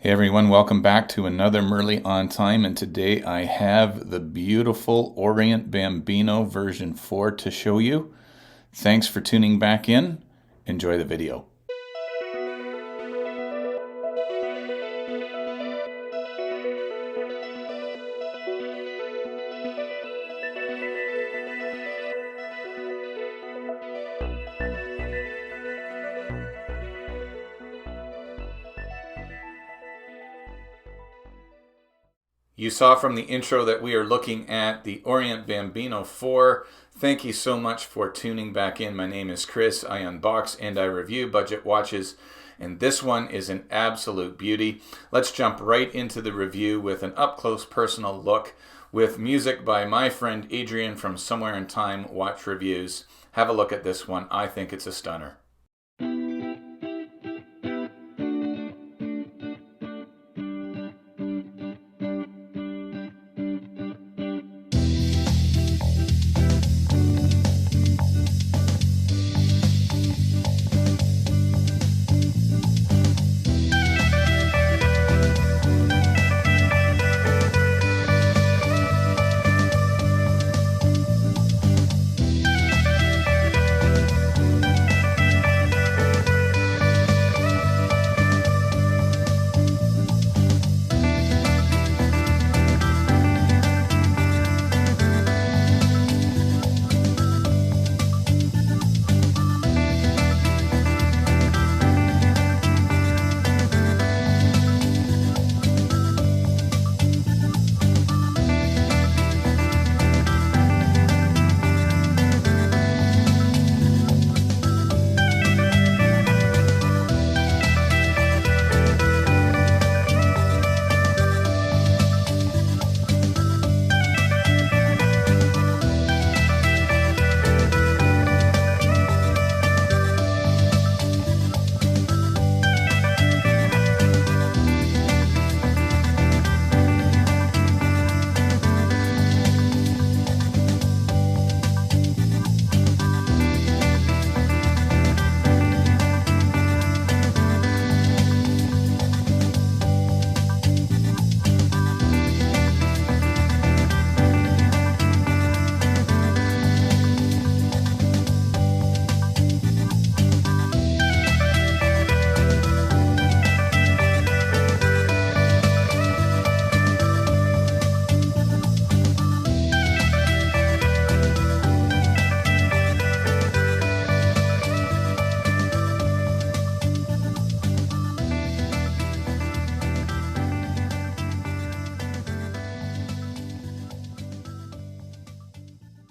Hey everyone, welcome back to another Mirrly on Time, and today I have the beautiful Orient Bambino version 4 to show you. Thanks for tuning back in. Enjoy the video. You saw from the intro that we are looking at the Orient Bambino IV. Thank you so much for tuning back in. My name is Chris. I unbox and I review budget watches, and this one is an absolute beauty. Let's jump right into the review with an up-close personal look with music by my friend Adrian from Somewhere in Time Watch Reviews. Have a look at this one. I think it's a stunner.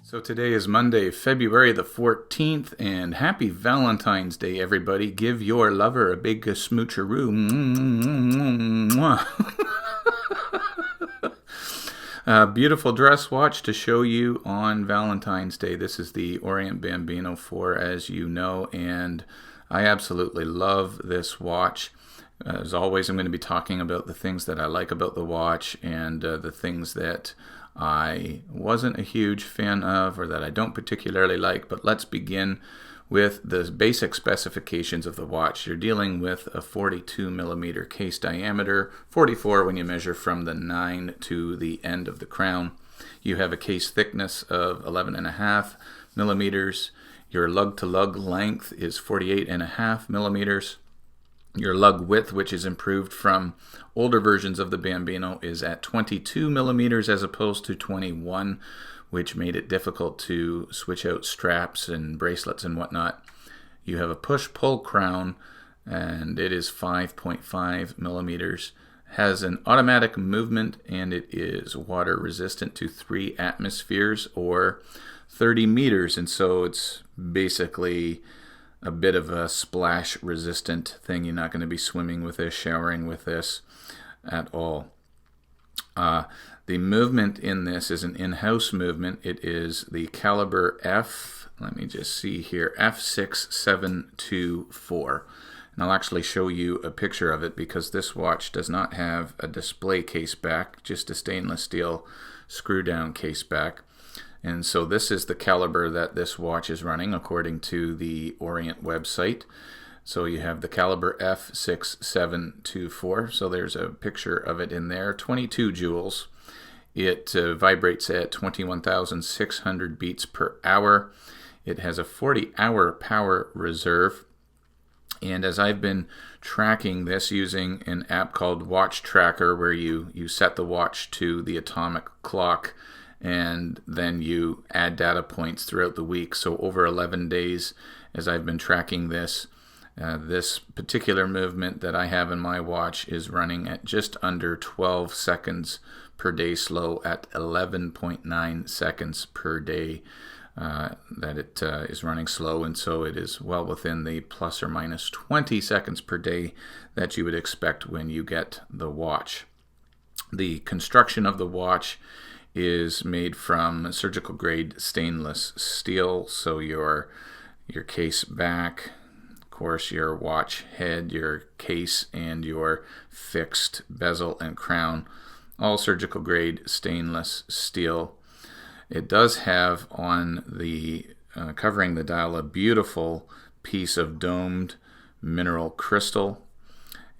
So today is Monday, February the 14th, and happy Valentine's Day, everybody. Give your lover a big smoocheroo. Beautiful dress watch to show you on Valentine's Day. This is the Orient Bambino IV, as you know, and I absolutely love this watch. As always, I'm going to be talking about the things that I like about the watch and the things that I wasn't a huge fan of or that I don't particularly like, but let's begin with the basic specifications of the watch. You're dealing with a 42 millimeter case diameter, 44 when you measure from the 9 to the end of the crown. You have a case thickness of 11.5 millimeters. Your lug-to-lug length is 48.5 millimeters. Your lug width, which is improved from older versions of the Bambino, is at 22 millimeters as opposed to 21, which made it difficult to switch out straps and bracelets and whatnot. You have a push-pull crown, and it is 5.5 millimeters. Has an automatic movement, and it is water resistant to 3 atmospheres or 30 meters, and so it's basically a bit of a splash resistant thing. You're not going to be swimming with this, showering with this at all. The movement in this is an in-house movement. It is the caliber let me just see here, F6724. And I'll actually show you a picture of it because this watch does not have a display case back, just a stainless steel screw down case back. And so this is the caliber that this watch is running according to the Orient website. So you have the caliber F6724. So there's a picture of it in there. 22 joules. It vibrates at 21,600 beats per hour. It has a 40-hour power reserve. And as I've been tracking this using an app called Watch Tracker, where you set the watch to the atomic clock and then you add data points throughout the week. So over 11 days, as I've been tracking this, this particular movement that I have in my watch is running at just under 12 seconds per day slow, at 11.9 seconds per day that it is running slow, and so it is well within the plus or minus 20 seconds per day that you would expect when you get the watch. The construction of the watch is made from surgical grade stainless steel, so your case back, of course your watch head, your case, and your fixed bezel and crown, all surgical grade stainless steel. It does have on the covering the dial a beautiful piece of domed mineral crystal.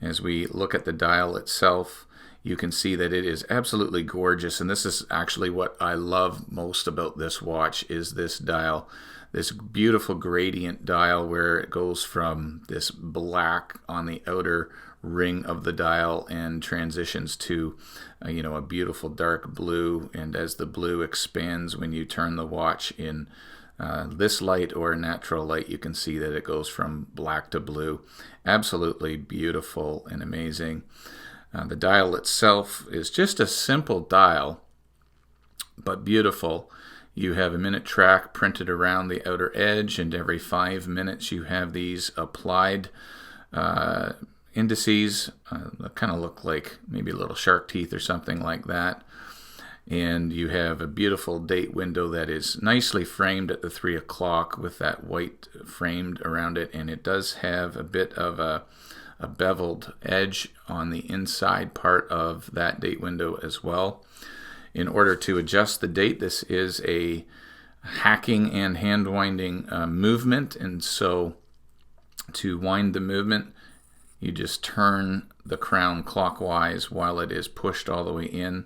As we look at the dial itself, you can see that it is absolutely gorgeous, and this is actually what I love most about this watch, is this dial. This beautiful gradient dial where it goes from this black on the outer ring of the dial and transitions to a beautiful dark blue, and as the blue expands when you turn the watch in this light or natural light, you can see that it goes from black to blue. Absolutely beautiful and amazing. The dial itself is just a simple dial, but beautiful. You have a minute track printed around the outer edge, and every 5 minutes you have these applied indices that kind of look like maybe little shark teeth or something like that. And you have a beautiful date window that is nicely framed at the 3 o'clock with that white framed around it, and it does have a bit of a beveled edge on the inside part of that date window as well. In order to adjust the date, this is a hacking and hand winding movement, and so to wind the movement, you just turn the crown clockwise while it is pushed all the way in.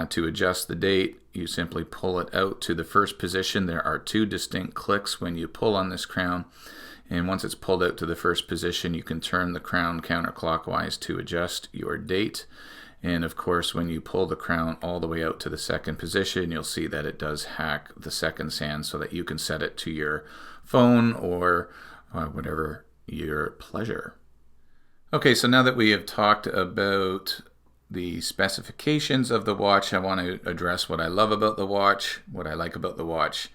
To adjust the date, you simply pull it out to the first position. There are 2 distinct clicks when you pull on this crown, and once it's pulled out to the first position, you can turn the crown counterclockwise to adjust your date. And of course, when you pull the crown all the way out to the second position, you'll see that it does hack the seconds hand so that you can set it to your phone or whatever your pleasure. Okay, so now that we have talked about the specifications of the watch, I want to address what I love about the watch, what I like about the watch,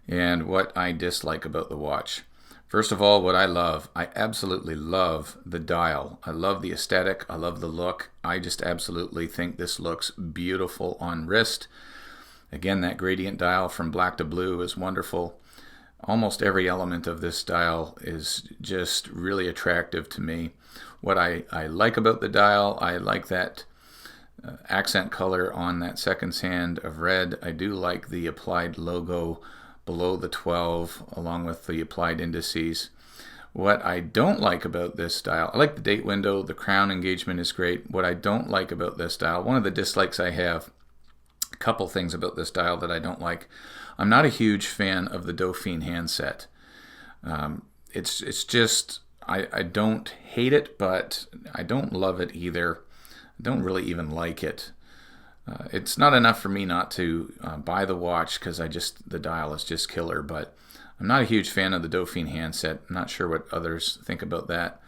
and what I dislike about the watch. First of all, what I love, I absolutely love the dial. I love the aesthetic. I love the look. I just absolutely think this looks beautiful on wrist. Again, that gradient dial from black to blue is wonderful. Almost every element of this dial is just really attractive to me. What I like about the dial, I like that accent color on that second hand of red. I do like the applied logo below the 12 along with the applied indices. What I don't like about this dial, I like the date window, the crown engagement is great. What I don't like about this dial, one of the dislikes I have, a couple things about this dial that I don't like. I'm not a huge fan of the Dauphine handset. It's just, I don't hate it, but I don't love it either. I don't really even like it. It's not enough for me not to buy the watch because the dial is just killer, but I'm not a huge fan of the Dauphine handset. I'm not sure what others think about that.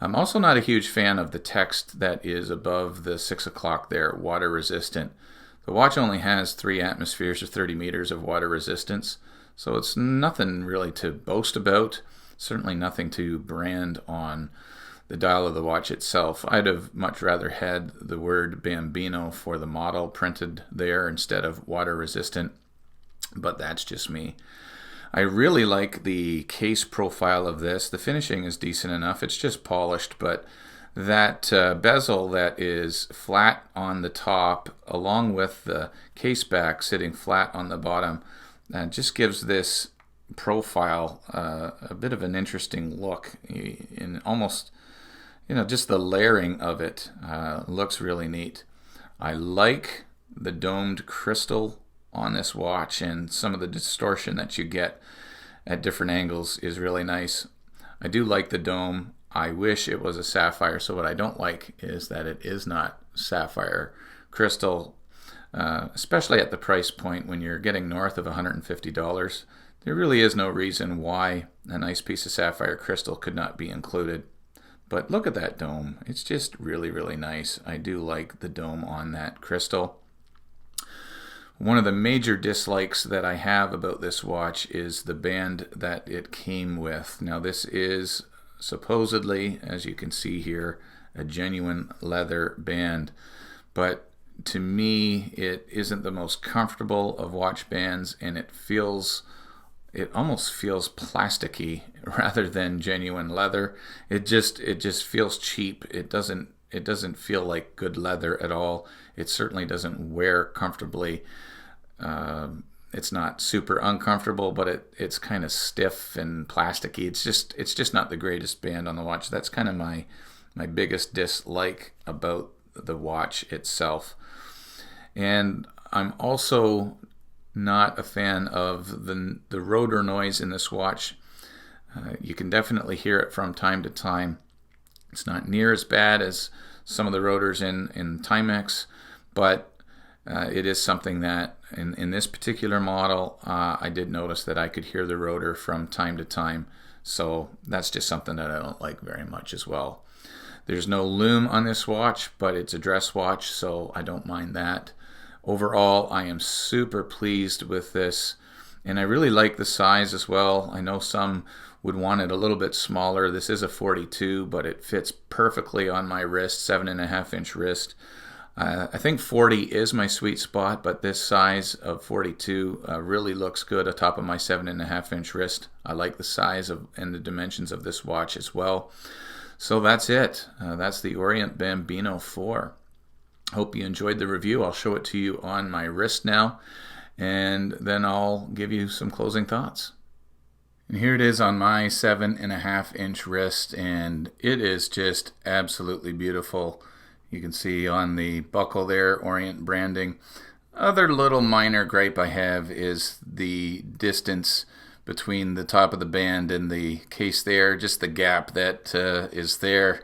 I'm also not a huge fan of the text that is above the 6 o'clock there, water resistant. The watch only has 3 atmospheres or 30 meters of water resistance, so it's nothing really to boast about, certainly nothing to brand on the dial of the watch itself. I'd have much rather had the word Bambino for the model printed there instead of water resistant, but that's just me. I really like the case profile of this. The finishing is decent enough. It's just polished, but that bezel that is flat on the top along with the case back sitting flat on the bottom just gives this profile, a bit of an interesting look, in almost, just the layering of it looks really neat. I like the domed crystal on this watch, and some of the distortion that you get at different angles is really nice. I do like the dome. I wish it was a sapphire. So what I don't like is that it is not sapphire crystal, especially at the price point when you're getting north of $150. There really is no reason why a nice piece of sapphire crystal could not be included. But look at that dome. It's just really, really nice. I do like the dome on that crystal. One of the major dislikes that I have about this watch is the band that it came with. Now this is supposedly, as you can see here, a genuine leather band, but to me it isn't the most comfortable of watch bands, and it almost feels plasticky rather than genuine leather. It just feels cheap. It doesn't feel like good leather at all. It certainly doesn't wear comfortably. It's not super uncomfortable, but it's kind of stiff and plasticky. It's just not the greatest band on the watch. That's kind of my biggest dislike about the watch itself. And I'm also not a fan of the rotor noise in this watch. You can definitely hear it from time to time. It's not near as bad as some of the rotors in Timex, but it is something that in this particular model, I did notice that I could hear the rotor from time to time. So that's just something that I don't like very much as well. There's no lume on this watch, but it's a dress watch, so I don't mind that. Overall, I am super pleased with this, and I really like the size as well. I know some would want it a little bit smaller. This is a 42, but it fits perfectly on my wrist, 7.5-inch wrist. I think 40 is my sweet spot, but this size of 42 really looks good atop of my 7.5-inch wrist. I like the size and the dimensions of this watch as well. So that's it. That's the Orient Bambino IV. Hope you enjoyed the review. I'll show it to you on my wrist now, and then I'll give you some closing thoughts. And here it is on my 7.5-inch wrist, and it is just absolutely beautiful. You can see on the buckle there, Orient branding. Other little minor gripe I have is the distance between the top of the band and the case there, just the gap that is there.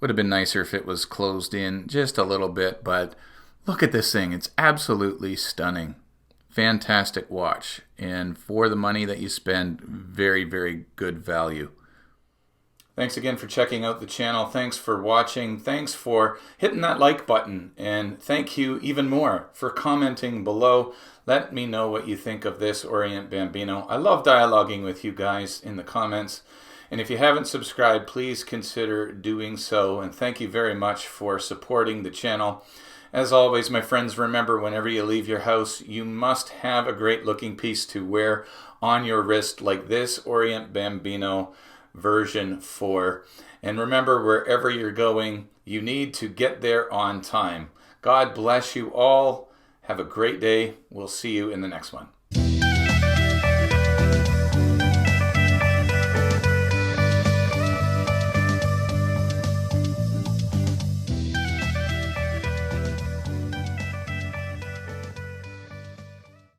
Would have been nicer if it was closed in just a little bit, but look at this thing. It's absolutely stunning. Fantastic watch, and for the money that you spend, very, very good value. Thanks again for checking out the channel. Thanks for watching. Thanks for hitting that like button. And thank you even more for commenting below. Let me know what you think of this Orient Bambino. I love dialoguing with you guys in the comments. And if you haven't subscribed, please consider doing so. And thank you very much for supporting the channel. As always, my friends, remember, whenever you leave your house, you must have a great looking piece to wear on your wrist like this Orient Bambino version 4. And remember, wherever you're going, you need to get there on time. God bless you all. Have a great day. We'll see you in the next one.